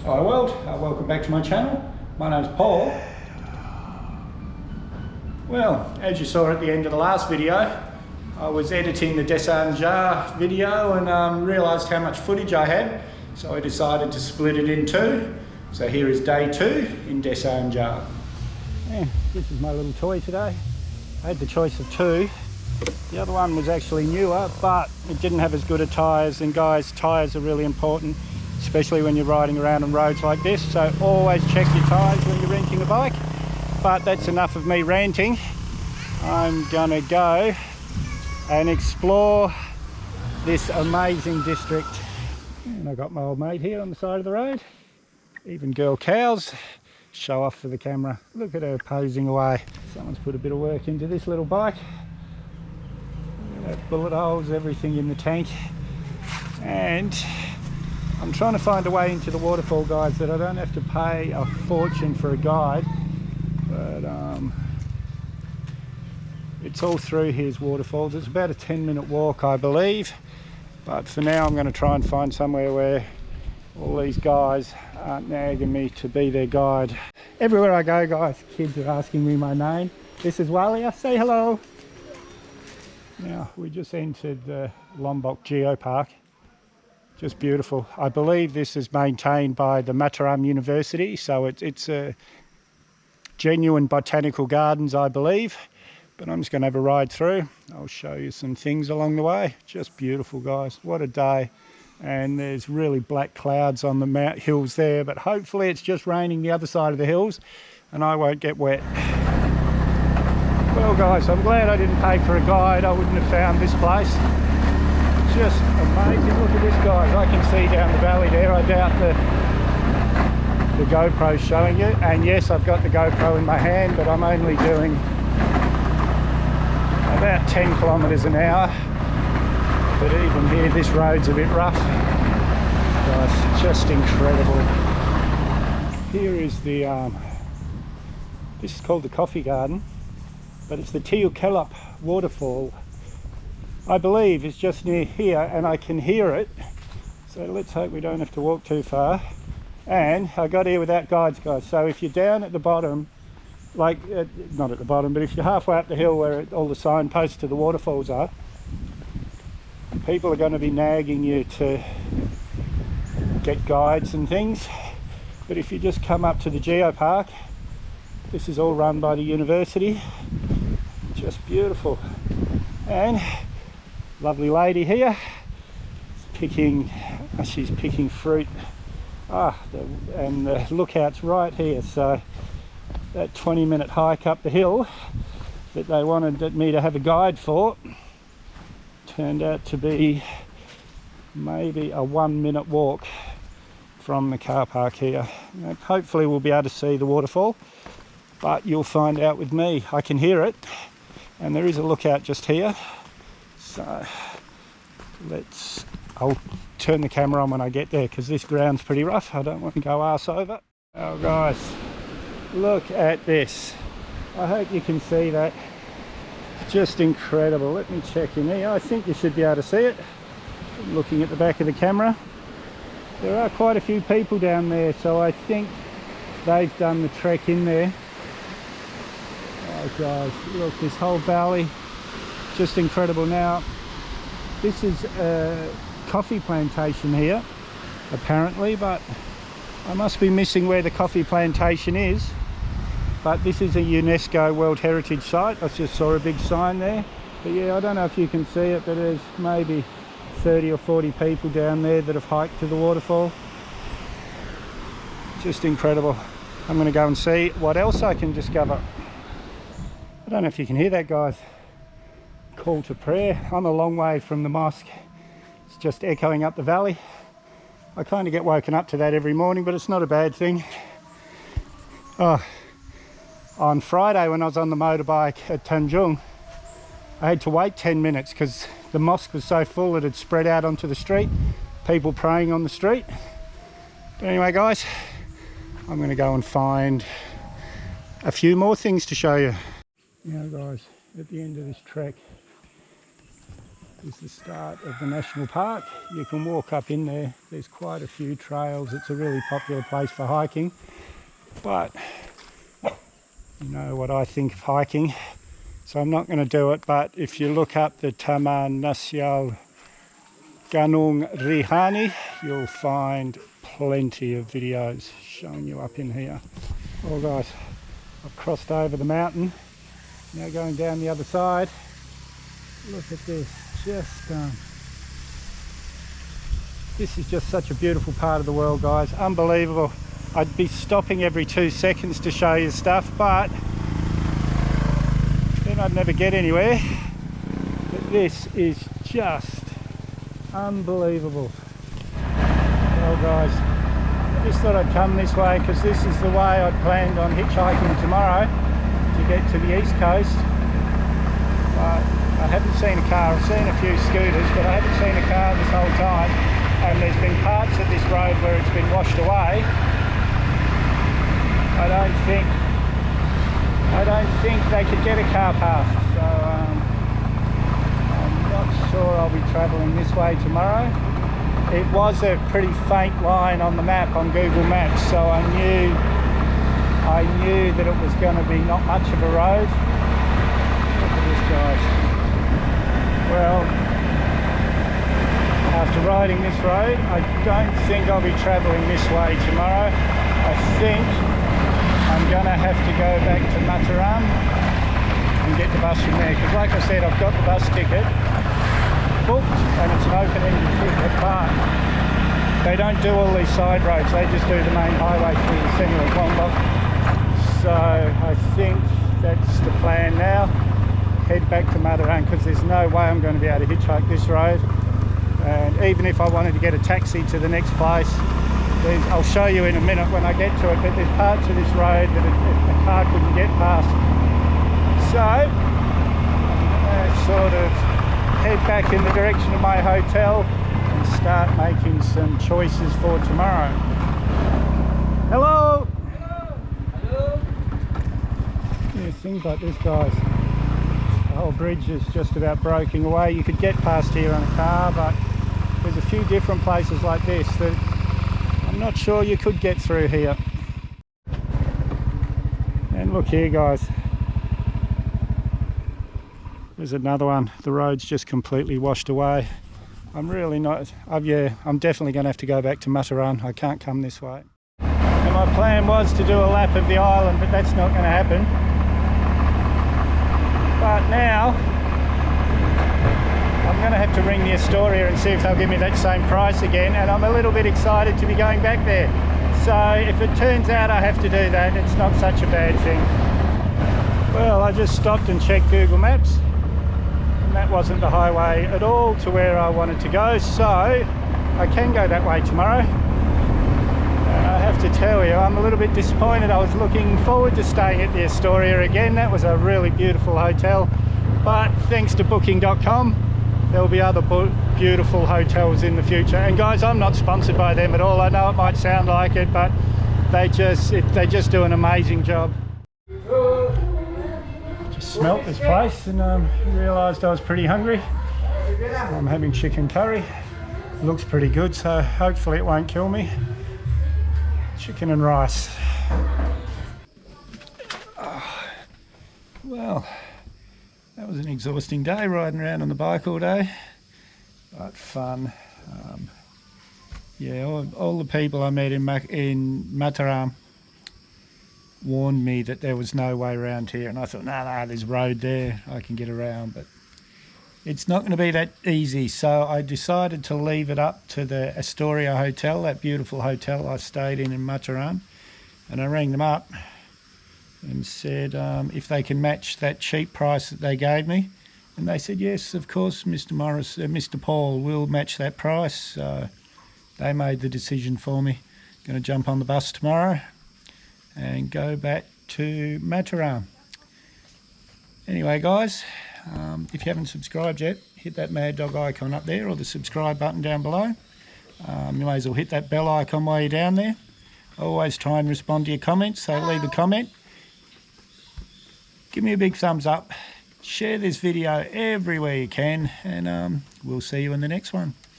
Hi world, welcome back to my channel. My name's Paul. Well, as you saw at the end of the last video, I was editing the Desa Anjar video and realised how much footage I had, so I decided to split it in two. So here is day 2 in Desa Anjar. Yeah, this is my little toy today. I had the choice of two. The other one was actually newer, but it didn't have as good a tyres, and guys, tyres are really important, especially when you're riding around on roads like this, so always check your tyres when you're renting a bike. But that's enough of me ranting. I'm gonna go and explore this amazing district. And I got my old mate here on the side of the road. Even girl cows show off for the camera. Look at her posing away. Someone's put a bit of work into this little bike. Look at that, bullet holes, everything in the tank. And I'm trying to find a way into the waterfall, guys, that I don't have to pay a fortune for a guide, but it's all through here's waterfalls. It's about a 10-minute walk, I believe, but for now I'm going to try and find somewhere where all these guys aren't nagging me to be their guide. Everywhere I go, guys, kids are asking me my name. This is Walia, say hello. Now we just entered the Lombok Geo Park. Just beautiful. I believe this is maintained by the Mataram University, so it's a genuine botanical gardens, I believe. But I'm just going to have a ride through. I'll show you some things along the way. Just beautiful, guys. What a day. And there's really black clouds on the hills there, but hopefully it's just raining the other side of the hills and I won't get wet. Well, guys, I'm glad I didn't pay for a guide. I wouldn't have found this place. Just amazing. Look at this, guys. I can see down the valley there. I doubt the GoPro's showing you, and yes, I've got the GoPro in my hand, but I'm only doing about 10 kilometers an hour. But even here, this road's a bit rough. Guys, just incredible. Here is the this is called the Coffee Garden, but it's the Tiukelap waterfall. I believe it's just near here and I can hear it, so let's hope we don't have to walk too far. And I got here without guides, guys, so if you're down at the bottom, like not at the bottom, but if you're halfway up the hill where all the signposts to the waterfalls are, people are going to be nagging you to get guides and things. But if you just come up to the Geo Park, this is all run by the university. Just beautiful. And lovely lady here, she's picking fruit. And the lookout's right here, so that 20-minute hike up the hill that they wanted me to have a guide for turned out to be maybe a 1-minute walk from the car park here. And hopefully we'll be able to see the waterfall, but you'll find out with me. I can hear it, and there is a lookout just here. So I'll turn the camera on when I get there because this ground's pretty rough. I don't want to go arse over. Oh, guys, look at this. I hope you can see that. Just incredible. Let me check in here. I think you should be able to see it. Looking at the back of the camera, there are quite a few people down there, so I think they've done the trek in there. Oh, guys, look, this whole valley, just incredible. Now, this is a coffee plantation here, apparently, but I must be missing where the coffee plantation is. But this is a UNESCO World Heritage Site. I just saw a big sign there. But yeah, I don't know if you can see it, but there's maybe 30 or 40 people down there that have hiked to the waterfall. Just incredible. I'm going to go and see what else I can discover. I don't know if you can hear that, guys. Call to prayer. I'm a long way from the mosque. It's just echoing up the valley. I kind of get woken up to that every morning, but it's not a bad thing. Oh, on Friday when I was on the motorbike at Tanjung, I had to wait 10 minutes because the mosque was so full it had spread out onto the street, people praying on the street. But anyway, guys, I'm going to go and find a few more things to show you. Now, guys, at the end of this trek, is the start of the national park. You can walk up in there. There's quite a few trails. It's a really popular place for hiking. But you know what I think of hiking, so I'm not going to do it. But if you look up the Taman Nasional Gunung Rihani, you'll find plenty of videos showing you up in here. Well guys, I've crossed over the mountain, now going down the other side. Look at this, this is just such a beautiful part of the world, guys, unbelievable. I'd be stopping every 2 seconds to show you stuff, but then I'd never get anywhere. But this is just unbelievable. Well guys, I just thought I'd come this way because this is the way I'd planned on hitchhiking tomorrow to get to the east coast. But I haven't seen a car. I've seen a few scooters, but I haven't seen a car this whole time. And there's been parts of this road where it's been washed away. I don't think they could get a car past. So I'm not sure I'll be travelling this way tomorrow. It was a pretty faint line on the map on Google Maps, so I knew that it was going to be not much of a road. Look at this, guys. Well, after riding this road, I don't think I'll be travelling this way tomorrow. I think I'm going to have to go back to Mataram and get the bus from there, because like I said, I've got the bus ticket booked and it's an open-ended ticket, but they don't do all these side roads, they just do the main highway through the centre of Lombok. So I think that's the plan now, head back to Mataram, because there's no way I'm going to be able to hitchhike this road. And even if I wanted to get a taxi to the next place, I'll show you in a minute when I get to it, but there's parts of this road that a car couldn't get past. So I'm going to sort of head back in the direction of my hotel and start making some choices for tomorrow. Hello! Hello! Yeah, things like this, guys. The whole bridge is just about breaking away. You could get past here on a car, but there's a few different places like this that I'm not sure you could get through here. And look here, guys. There's another one. The road's just completely washed away. I'm really not... yeah, I'm definitely going to have to go back to Mataram. I can't come this way. And my plan was to do a lap of the island, but that's not going to happen. But now I'm going to have to ring the Astoria and see if they'll give me that same price again, and I'm a little bit excited to be going back there. So if it turns out I have to do that, it's not such a bad thing. Well, I just stopped and checked Google Maps, and that wasn't the highway at all to where I wanted to go, so I can go that way tomorrow. And I have to tell you, I'm a little bit disappointed. I was looking forward to staying at the Astoria again. That was a really beautiful hotel, but thanks to booking.com, there'll be other beautiful hotels in the future. And guys, I'm not sponsored by them at all. I know it might sound like it, but they just do an amazing job. Just smelt this place and realised I was pretty hungry. I'm having chicken curry. It looks pretty good, so hopefully it won't kill me. Chicken and rice. Oh, well, that was an exhausting day, riding around on the bike all day, but fun. Yeah, all the people I met in Mataram warned me that there was no way around here, and I thought, no, there's a road there, I can get around, but it's not going to be that easy. So I decided to leave it up to the Astoria Hotel, that beautiful hotel I stayed in Mataram, and I rang them up and said if they can match that cheap price that they gave me, and they said yes, of course, Mr. Paul will match that price. So they made the decision for me. Going to jump on the bus tomorrow and go back to Mataram. Anyway, guys, if you haven't subscribed yet, hit that Mad Dog icon up there, or the subscribe button down below. You may as well hit that bell icon while you're down there. I always try and respond to your comments, so leave a comment. Give me a big thumbs up, Share this video everywhere you can, and we'll see you in the next one.